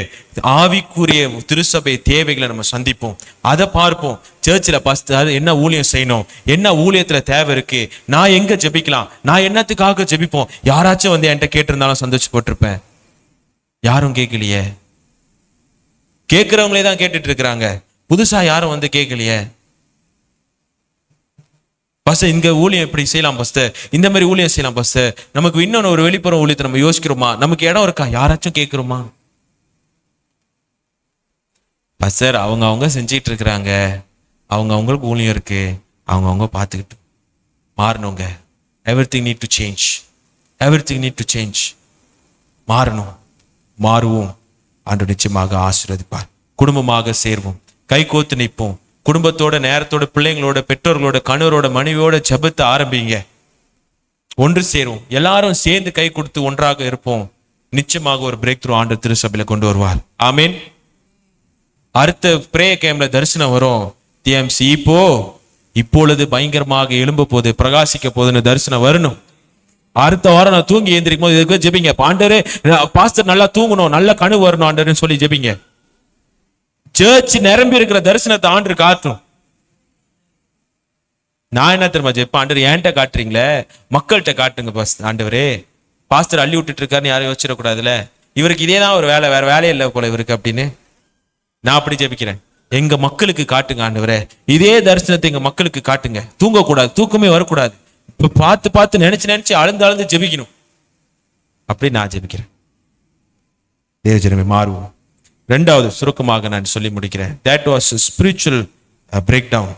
ஆவிக்குரிய திருச்சபை தேவைகளை நம்ம சந்திப்போம். அதை பார்ப்போம். சர்ச்சில் பஸ்ட் என்ன ஊழியம் செய்யணும், என்ன ஊழியத்துல தேவை இருக்கு, நான் எங்க ஜெபிக்கலாம், நான் என்னத்துக்காக ஜெபிப்போம். யாராச்சும் வந்து என்கிட்ட கேட்டிருந்தாலும் சந்தோஷம் போட்டிருப்பேன். யாரும் கேட்கலையே, கேட்கிறவங்களே தான் கேட்டுட்டு இருக்கிறாங்க. புதுசா யாரும் வந்து கேட்கலையே. பஸ் இங்க ஊழியம் இப்படி செய்யலாம், பஸ் இந்த மாதிரி ஊழியம் செய்யலாம், பஸ் நமக்கு இன்னொன்னு ஒரு வெளிப்புற ஊழியத்தை நம்ம யோசிக்கிறோமா, நமக்கு இடம் இருக்கா, யாராச்சும் கேட்கிறோமா? பஸ்டர் அவங்க செஞ்சிட்டு இருக்கிறாங்க, அவங்களுக்கு ஊழியம் இருக்கு, அவங்க பார்த்துக்கிட்டு மாறணுங்க. Everything need to change. Everything need to change. மாறணும், மாறுவோம். ஆண்டவர் நிச்சயமாக ஆசீர்வதிப்பார். குடும்பமாக சேர்வோம், கை கோத்து நிற்போம். குடும்பத்தோட, நேரத்தோட, பிள்ளைங்களோட, பெற்றோர்களோட, கணவரோட, மனைவியோட ஜெபத்தை ஆரம்பிங்க. ஒன்று சேருவோம், எல்லாரும் சேர்ந்து கை கொடுத்து ஒன்றாக இருப்போம். நிச்சயமாக ஒரு பிரேக் த்ரூ ஆண்டவர் திருச்சபையில கொண்டு வருவார். ஆமீன். அடுத்த பிரேயர் கேம்ல தரிசனம் வரும். TMC இப்பொழுது பயங்கரமாக எழும்ப போது, பிரகாசிக்க போதுன்னு தரிசனம் வரணும். அடுத்த வாரம் நான் தூங்கி எழுந்திருக்கும் போது இதுக்கு ஜெபிங்க. ஆண்டவரே பாஸ்டர் நல்லா தூங்கணும், நல்ல கனவு வரணும் ஆண்டவரேன்னு சொல்லி ஜெபிங்க. சர்ச் நிரம்பி இருக்கிற தரிசனத்தை ஆண்டவர் காட்டும். நான் என்ன தெரியுமா ஜெபிப்பேன், ஆண்டவர் என்கிட்ட காட்டுறீங்களே, மக்கள்கிட்ட காட்டுங்க ஆண்டவரே. பாஸ்டர் அள்ளி விட்டுட்டு இருக்காருன்னு யாரும் யோசிச்சிடக்கூடாதுல, இவருக்கு இதே தான் ஒரு வேலை, வேற வேலையே இல்லை போல இவருக்கு அப்படின்னு. நான் அப்படி ஜெபிக்கிறேன். எங்க மக்களுக்கு காட்டுங்க ஆண்டவரே, இதே தரிசனத்தை எங்க மக்களுக்கு காட்டுங்க. தூங்கக்கூடாது, தூக்கமே வரக்கூடாது. இப்ப பார்த்து நினைச்சு அழுந்து ஜெபிக்கணும். அப்படி நான் ஜெபிக்கிறேன். தேவஜனமே, மாறுவோம். 2வது சுருக்கமாக நான் சொல்லி முடிக்கிறேன். That was a spiritual breakdown.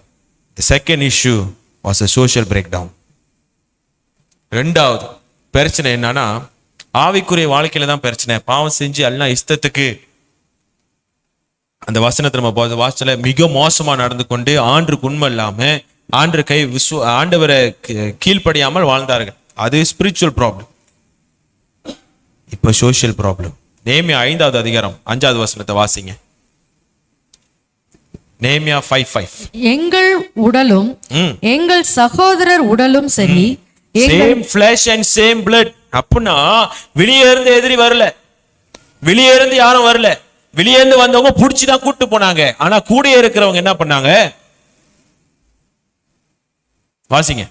The second issue was a social breakdown. 2வது பிரச்சனை என்னன்னா, ஆவிக்குரிய வாழ்க்கையில தான் பிரச்சனை. பாவம் செஞ்சு எல்லாம் இஷ்டத்துக்கு, அந்த வசனத்தை நம்ம வாசல மிக மோசமா நடந்து கொண்டு, ஆண்டுக்கு உண்மை இல்லாம ஆண்டவரை கீழ்ப்படியாமல் வாழ்ந்தார்கள். அது ஸ்பிரிச்சுவல் ப்ராப்ளம். இப்ப சோஷியல் ப்ராப்ளம். நேமியா 5வது அதிகாரம் 5வது வசனத்தை வாசிங்க. நேமியா 5:5. எங்கள் உடலும் எங்கள் சகோதரர் உடலும் சரி, same flesh and same blood. அப்படின்னா வெளியே இருந்து எதிரி வரல, வெளியே இருந்து யாரும் வரல. வெளியே இருந்து வந்தவங்க புடிச்சுதான் கூட்டு போனாங்க. ஆனா கூட இருக்கிறவங்க என்ன பண்ணாங்க? வாசிங்க.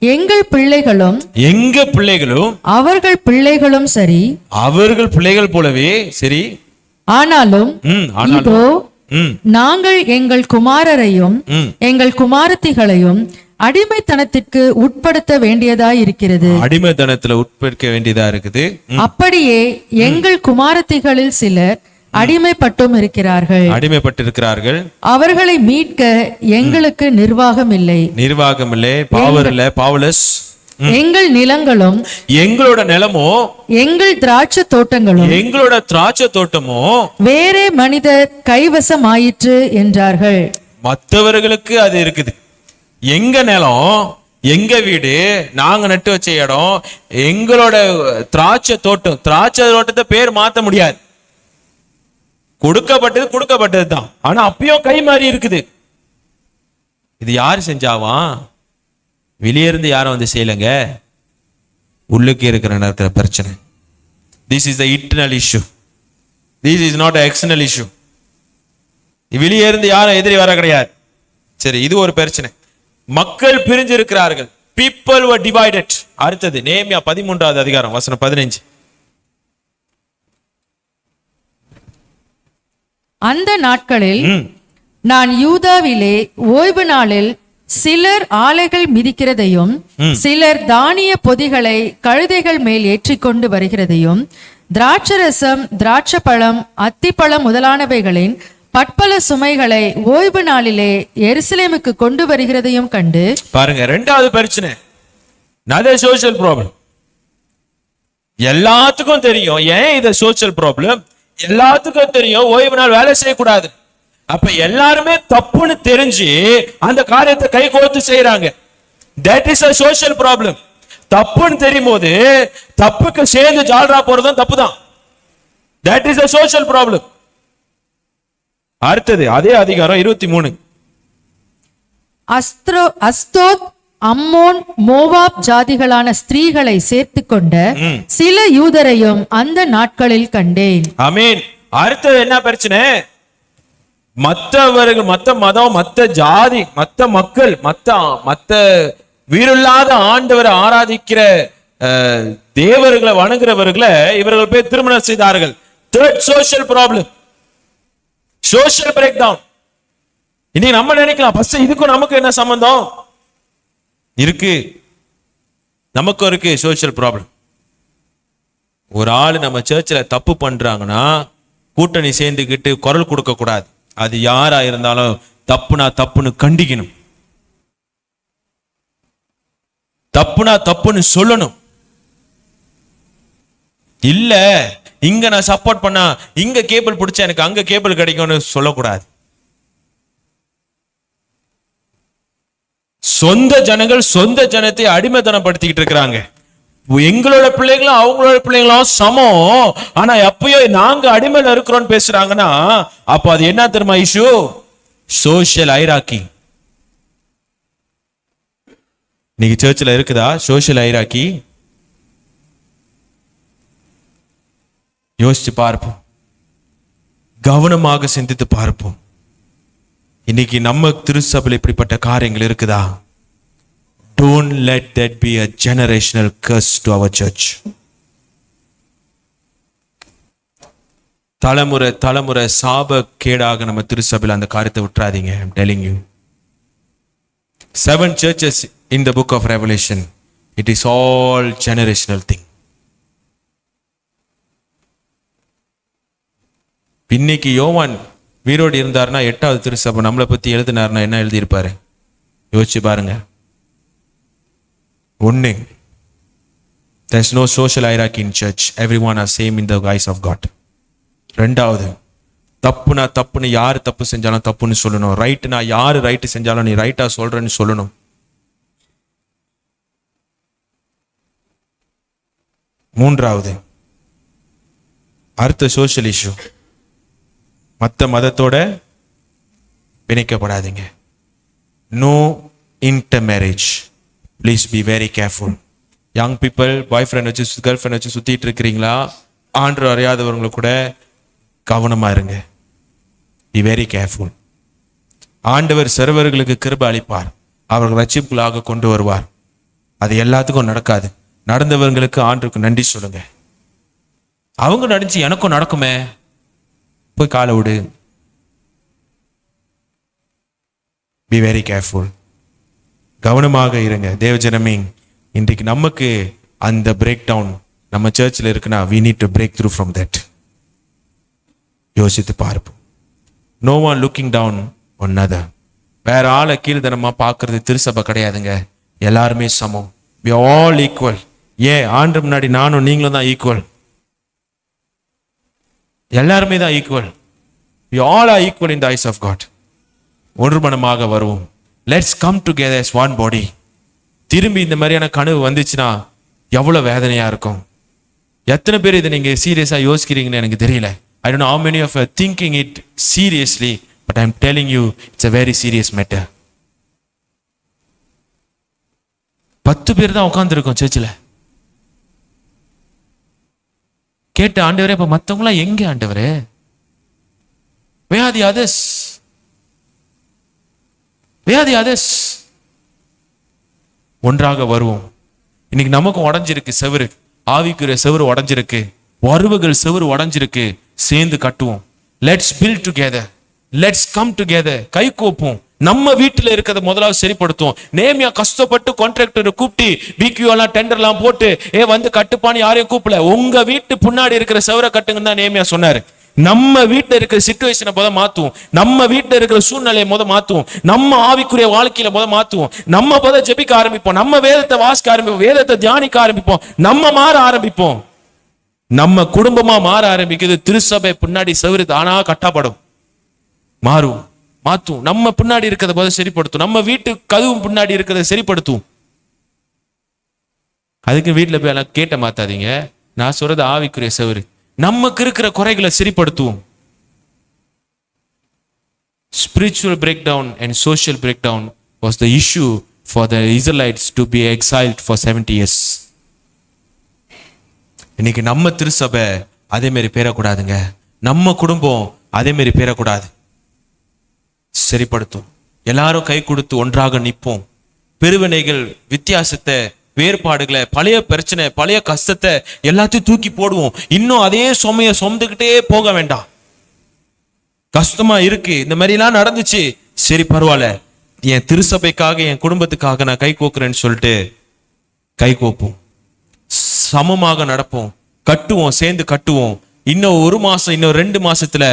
எங்கள் பிள்ளைகளும் அவர்கள் பிள்ளைகளும் சரி, அவர்கள் பிள்ளைகள் போலவே சரி, ஆனாலும் இதோ நாங்கள் எங்கள் குமாரரையும் எங்கள் குமாரத்திகளையும் அடிமைத்தனத்திற்கு உட்படுத்த வேண்டியதாய் இருக்கிறது. அடிமைத்தனத்துல உட்படுத்த வேண்டியதா இருக்குது. அப்படியே எங்கள் குமாரத்திகளில் சிலர் அடிமைப்பட்டிருக்கிறார்கள். அவர்களை மீட்க எங்களுக்கு நிர்வாகம் இல்லை. பவர் இல்ல, பவர்லெஸ். எங்கள் நிலங்களும் எங்களோட நிலமோ, எங்கள் திராட்சை தோட்டமோ வேறே மனிதர் கைவசமாயிற்று என்றார்கள். மற்றவர்களுக்கு அது இருக்குது. எங்க நிலம், எங்க வீடு, நாங்க நட்டு வச்ச இடம், எங்களோட திராட்சை தோட்டத்தை பேர் மாத்த முடியாது. கொடுக்கப்பட்டது தான். ஆனா அப்பயும் கை மாறி இருக்குது. இது யாரு செஞ்சாவா? வெளியே இருந்து யாரும் வந்து செய்யலங்க. உள்ளுக்கு இருக்கிற நேரத்துல பிரச்சனை. This is the internal issue. This is not external issue. வெளியே இருந்து யாரும் எதிரி வர கிடையாது. சரி, இது ஒரு பிரச்சனை. மக்கள் பிரிஞ்சு இருக்கிறார்கள். people were divided. அடுத்தது நேமியா 13வது அதிகாரம் வசனம் 15. அந்த நாட்களில் நான் யூதாவிலே ஓய்வு நாளில் சிலர் ஆலைகள் மிதிக்கிறதையும் சிலர் தானிய பொதிகளை கழுதைகள் மேல் ஏற்றிக்கொண்டு வருகிறதையும் திராட்சரசம், திராட்சப்பழம், அத்திப்பழம் முதலானவைகளின் பற்பல சுமைகளை ஓய்வு நாளிலே எருசலேமுக்கு கொண்டு வருகிறதையும் கண்டு. பாருங்க, 2வது பிரச்சனை. Social problem. எல்லாத்துக்கும் தெரியும். ஏன் இது சோஷியல் ப்ராப்ளம்? எல்லாத்துக்கும் தெரியும் ஓய்வு நாள் வேலை செய்யக்கூடாது. அப்ப எல்லாருமே தப்புன்னு தெரிஞ்சு அந்த காரியத்தை கை கோர்த்து செய்யறாங்க. That is a social problem. தப்புன்னு தெரியும் போது தப்புக்கு சேர்ந்து ஜால்ரா போறதும் தப்புதான். That is a social problem. அடுத்தது அதே அதிகாரம் 23. அஸ்தோத், அம்மோன், மோவாப் ஜாதிகளான ஸ்திரீகளை சேர்த்து கொண்ட சில யூதரையும் அந்த நாட்களில் கண்டேன். ஆமென். அடுத்தது என்ன பிரச்சனை? மற்றவர்கள், மற்ற மதம், மற்ற ஜாதி, மற்ற மக்கள், மற்ற வீரில்லாத ஆண்டவரை ஆராதிக்கிற தேவர்களை வணங்குறவர்களை இவர்கள் போய் திருமணம் செய்தார்கள். Third social problem, social breakdown. இன்னைக்கு நம்ம நினைக்கலாம், ஃபர்ஸ்ட் இதுக்கும் நமக்கு என்ன சம்பந்தம் இருக்கு? நமக்கும் இருக்கு சோஷியல் ப்ராப்ளம். ஒரு ஆள் நம்ம சர்ச்சில் தப்பு பண்றாங்கன்னா கூட்டணி சேர்ந்துக்கிட்டு குரல் கொடுக்க கூடாது. அது யாரா இருந்தாலும் தப்புனா தப்புன்னு கண்டிக்கணும், தப்புனா தப்புன்னு சொல்லணும். இல்ல இங்க நான் சப்போர்ட் பண்ணா இங்க கேபிள் பிடிச்சா எனக்கு அங்க கேபிள் கிடைக்கும்னு சொல்லக்கூடாது. சொந்த ஜனங்கள் சொந்த ஜனத்தை அடிமைத்தனப்படுத்திக்கிட்டு இருக்கிறாங்க. எங்களோட பிள்ளைகளும் அவங்களோட பிள்ளைகளும் சமம், ஆனா எப்பயோ நாங்க அடிமையில இருக்கிறோம் பேசுறாங்கன்னா அப்ப அது என்ன தெரியுமா இஷ்யூ? Social hierarchy. இன்னைக்கு சர்ச்சில் இருக்குதா சோஷியல் ஐராக்கி? யோசிச்சு பார்ப்போம், கவனமாக சிந்தித்து பார்ப்போம். இன்னைக்கு நம்ம திருச்சபையில் இப்படிப்பட்ட காரியங்கள் இருக்குதா? Don't let that be a generational curse to our church. தலைமுறை சாப கேடாக நம்ம திருச்சபையில் அந்த காரியத்தை விட்டுறாதீங்க. I'm telling you. 7 churches in the book of Revelation. It is all generational thing. இன்னைக்கு யோவான் வீரோடு இருந்தாருன்னா 8வது திருச்சபை நம்மளை பத்தி எழுதினாருன்னா என்ன எழுதியிருப்பாரு? யோசிச்சு பாருங்க. 1, there's no social hierarchy in church. Everyone are same in the eyes of God. 2வது, தப்புனா தப்புன்னு யாரு தப்பு செஞ்சாலும் தப்புன்னு சொல்லணும். ரைட்டுனா யாரு ரைட்டு செஞ்சாலும் நீ ரைட்டா சொல்றேன்னு சொல்லணும். மூன்றாவது, அடுத்த சோஷியல் இஷ்யூ, மற்ற மதத்தோட பிணைக்கப்படாதீங்க. No intermarriage. Please be very careful. Young people boyfriend வச்சு கேர்ள் ஃப்ரெண்ட் வச்சு சுத்திட்டு இருக்கிறீங்களா? ஆண்டு அறியாதவங்களை கூட கவனமா இருங்க. Be very careful. ஆண்டவர் சிறுவர்களுக்கு கிருபை அளிப்பார், அவர்கள் ரட்சிப்புகளாக கொண்டு வருவார். அது எல்லாத்துக்கும் நடக்காது. நடந்தவர்களுக்கு ஆண்டுக்கு நன்றி சொல்லுங்க. அவங்க நடிச்சு எனக்கும் நடக்குமே, போய் காலை விடு. B very careful. கவனமாக இருங்க தேவஜனமே. இன்றைக்கு நமக்கு அந்த பிரேக் டவுன் நம்ம சர்ச்சில் இருக்குன்னா we need to break through from that. யோசித்து பார்ப்போம். No one looking down on another. வேற ஆளை கீழ்தனமா பார்க்கறது திருசபை கிடையாதுங்க. எல்லாருமே சமம். we are all equal. ஏன் ஆண்டு முன்னாடி நானும் நீங்களும் தான் ஈக்குவல். எல்லாருமே தான் equal. we all are equal in the eyes of God. ஒன்று மனமாக வருவோம். let's come together as one body. திரும்பி இந்த மாதிரியான கனவு வந்துச்சுன்னா எவ்வளவு வேதனையா இருக்கும். எத்தனை பேர் இதை நீங்க சீரியஸா யோசிக்கிறீங்கன்னு எனக்கு தெரியல. I don't know how many of you are thinking it seriously, but I'm telling you it's a very serious matter. 10 பேர் தான் உட்கார்ந்துருக்கோம் சர்ச்சில். கேட்ட ஆண்டவரே, இப்ப மற்றவங்களாம் எங்க ஆண்டவரே? Where are the others? Where are the others? ஒன்றாக வருவோம். இன்னைக்கு நமக்கு உடஞ்சிருக்கு செவரு, ஆவிக்குரிய செவரு உடஞ்சிருக்கு, உறவுகள் செவரு உடஞ்சிருக்கு. சேர்ந்து கட்டுவோம். Let's build together. Let's come together. கை கோப்போம். நம்ம வீட்டுல இருக்கிறத முதலாவது சரிப்படுத்துவோம். நேமியா கஷ்டப்பட்டு கான்ட்ராக்டரை கூப்பிட்டு பிக்யூ எல்லாம் டெண்டர்லாம் போட்டு வந்து கட்டுப்பான்னு யாரையும் கூப்பிடல. உங்க வீட்டு முன்னாடி இருக்கிற செவரை கட்டுங்கன்னு தான் நேமியா சொன்னாரு. நம்ம வீட்டுல இருக்கிற சிச்சுவேஷனை மாத்துவோம். நம்ம வீட்டுல இருக்கிற சூழ்நிலையை மாத்துவோம். நம்ம ஆவிக்குரிய வாழ்க்கையில மாத்துவோம். நம்ம ஜெபிக்க ஆரம்பிப்போம். நம்ம வேதத்தை வாசிக்க ஆரம்பிப்போம். வேதத்தை தியானிக்க ஆரம்பிப்போம். நம்ம மாற ஆரம்பிப்போம். நம்ம குடும்பமா மாற ஆரம்பிக்குது. திருச்சபை பின்னாடி செவரு தானா கட்டப்படும். மாறும், மாத்தும். நம்ம பின்னாடி இருக்கிறத சரிப்படுத்தும். நம்ம வீட்டு கதவு பின்னாடி இருக்கிறத சரிப்படுத்தும். அதுக்கு வீட்டுல போய் எல்லாம் கேட்ட மாத்தாதீங்க. நான் சொல்றது ஆவிக்குரிய செவரு. நமக்கு இருக்கிற குறைகளை சரிப்படுத்துவோம். Spiritual breakdown and social breakdown was the issue for the Israelites to be exiled for 70 years. இன்னைக்கு நம்ம திருச்சபை அதே மாதிரி பேரக்கூடாதுங்க. நம்ம குடும்பம் அதே மாதிரி பேரக்கூடாது. சரிப்படுத்தும். எல்லாரும் கை கொடுத்து ஒன்றாக நிற்போம். பெருவினைகள், வித்தியாசத்தை, வேறுபாடுகளை, பழைய பிரச்சனை, பழைய கஷ்டத்தை எல்லாத்தையும் தூக்கி போடுவோம். இன்னும் அதே சுமைய சுமந்துக்கிட்டே போக வேண்டாம். கஷ்டமா இருக்கு, இந்த மாதிரி எல்லாம் நடந்துச்சு, சரி பரவாயில்ல, என் திருச்சபைக்காக என் குடும்பத்துக்காக நான் கை கோக்குறேன்னு சொல்லிட்டு கை கோப்போம். சமமாக நடப்போம். கட்டுவோம், சேர்ந்து கட்டுவோம். இன்னும் 1 மாசம், இன்னும் 2 மாசத்துல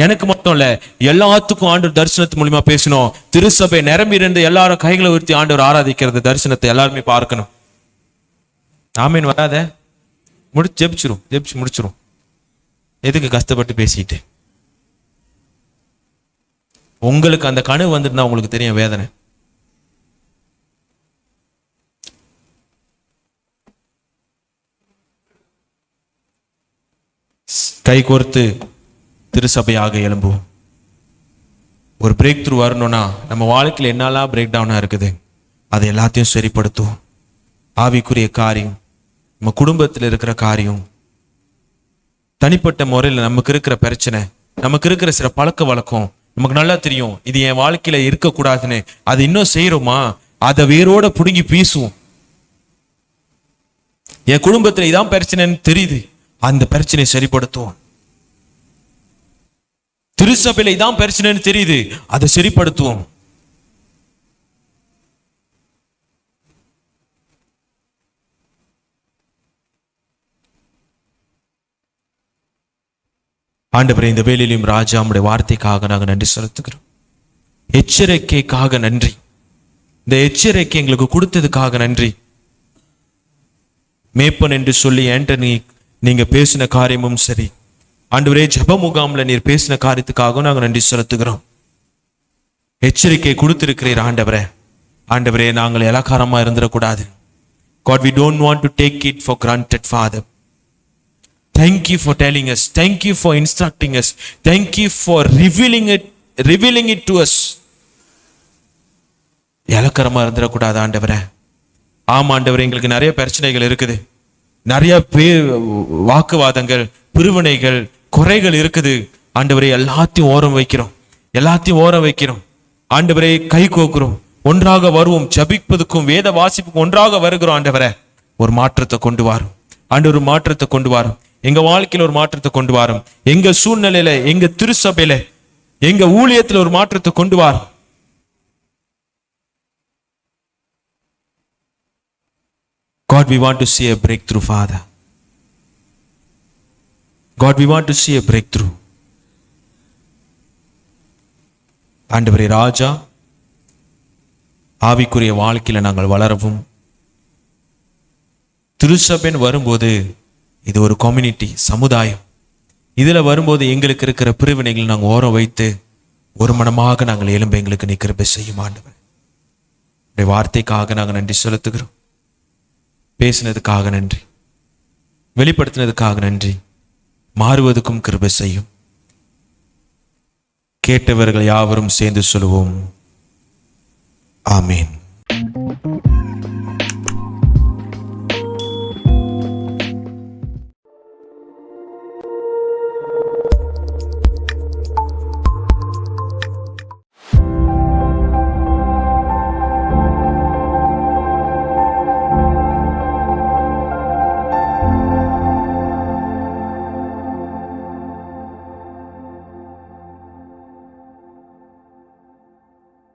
எனக்கு மட்டும் இல்ல, எல்லாத்துக்கும் ஆண்டவர் தரிசனத்து மூலியமா பேசணும். திருச்சபை நிரம்பி இருந்து எல்லாரும் கைகளை உயர்த்தி ஆண்டவர் ஆராதிக்கிறது தரிசனத்தை எல்லாருமே பார்க்கணும். ஆமீன். வராத ஜெபிச்சு முடிச்சிரும். எதுக்கு கஷ்டப்பட்டு பேசிட்டு? உங்களுக்கு அந்த கனவு வந்துட்டுனா உங்களுக்கு தெரியும் வேதனை. கை கோர்த்து திருச்சபையாக எழும்புவோம். ஒரு பிரேக் த்ரூ வரணும்னா நம்ம வாழ்க்கையில் என்னெல்லாம் பிரேக் டவுனா இருக்குது அதை எல்லாத்தையும் சரிப்படுத்தும். ஆவிக்குரிய காரியம், நம்ம குடும்பத்தில் இருக்கிற காரியம், தனிப்பட்ட முறையில் நமக்கு இருக்கிற பிரச்சனை, நமக்கு இருக்கிற சில பழக்க வழக்கம் நமக்கு நல்லா தெரியும். இது என் வாழ்க்கையில இருக்கக்கூடாதுன்னு அது இன்னும் செய்யறோமா, அதை வேரோட புடுங்கி பீசுவோம். என் குடும்பத்துல இதான் பிரச்சனைன்னு தெரியுது, அந்த பிரச்சனையை சரிப்படுத்துவோம். திருச்சபையில இதான் பிரச்சனைன்னு தெரியுது, அதை சரிப்படுத்துவோம். ஆண்டவரே, இந்த வேளையிலும் ராஜா உம்முடைய வார்த்தைக்காக நாங்கள் நன்றி செலுத்துகிறோம். எச்சரிக்கைக்காக நன்றி. இந்த எச்சரிக்கை எங்களுக்கு கொடுத்ததுக்காக நன்றி. மேப்பன் என்று சொல்லி என்கிட்ட நீங்க பேசின காரியமும் சரி, ஆண்டவரே, ஜெப முகாம்ல நீர் பேசின காரியத்துக்காகவும் நாங்கள் நன்றி செலுத்துகிறோம். எச்சரிக்கை கொடுத்திருக்கிறீர் ஆண்டவரே. ஆண்டவரே, நாங்கள் இலக்காரமா இருந்துடக்கூடாது. God, we don't want to take it for granted, Father. Thank you for telling us. Thank you for instructing us. Thank you for revealing it to us. இலக்காரமா இருந்துடக்கூடாது ஆண்டவரே. ஆமா ஆண்டவரே, எங்களுக்கு நிறைய பிரச்சனைகள் இருக்குது, நிறைய வாக்குவாதங்கள், பிரிவினைகள், குறைகள் இருக்குது ஆண்டவரே. எல்லாத்தையும் ஓரம் வைக்கிறோம் ஆண்டவரே. கை கோக்குறோம், ஒன்றாக வருவோம். ஜபிப்பதுக்கும் வேத வாசிப்புக்கும் ஒன்றாக வருகிறோம் ஆண்டவரே. ஒரு மாற்றத்தை கொண்டு வரும் ஆண்டவர், ஒரு மாற்றத்தை கொண்டு வரும். எங்க வாழ்க்கையில ஒரு மாற்றத்தை கொண்டு வரும். எங்க சூழ்நிலையில, எங்க திருச்சபையில, எங்க ஊழியத்துல ஒரு மாற்றத்தை கொண்டு வரும். God, we want to see a breakthrough, Father. God, we want to see a breakthrough. ஆண்டவரே ராஜா, ஆவிக்குரிய வாழ்க்கையில நாங்கள் வளரவும், திருச்சபைன்னு வரும்போது இது ஒரு கம்யூனிட்டி, சமுதாயம். இதுல வரும்போது எங்களுக்கு இருக்கிற பிரிவினைகளை நாங்கள் ஓரம் வைத்து ஒரு மனமாக நாங்கள் எழும்ப எங்களுக்கு நீ கிருபை செய்யும் ஆண்டவர். உடைய வார்த்தைக்காக நாங்கள் நன்றி செலுத்துகிறோம். பேசினதுக்காக நன்றி, வெளிப்படுத்தினதுக்காக நன்றி. மாறுவதற்கும் கிருபை செய்யும். கேட்டவர்கள் யாவரும் சேர்ந்து சொல்லுவோம், ஆமீன்.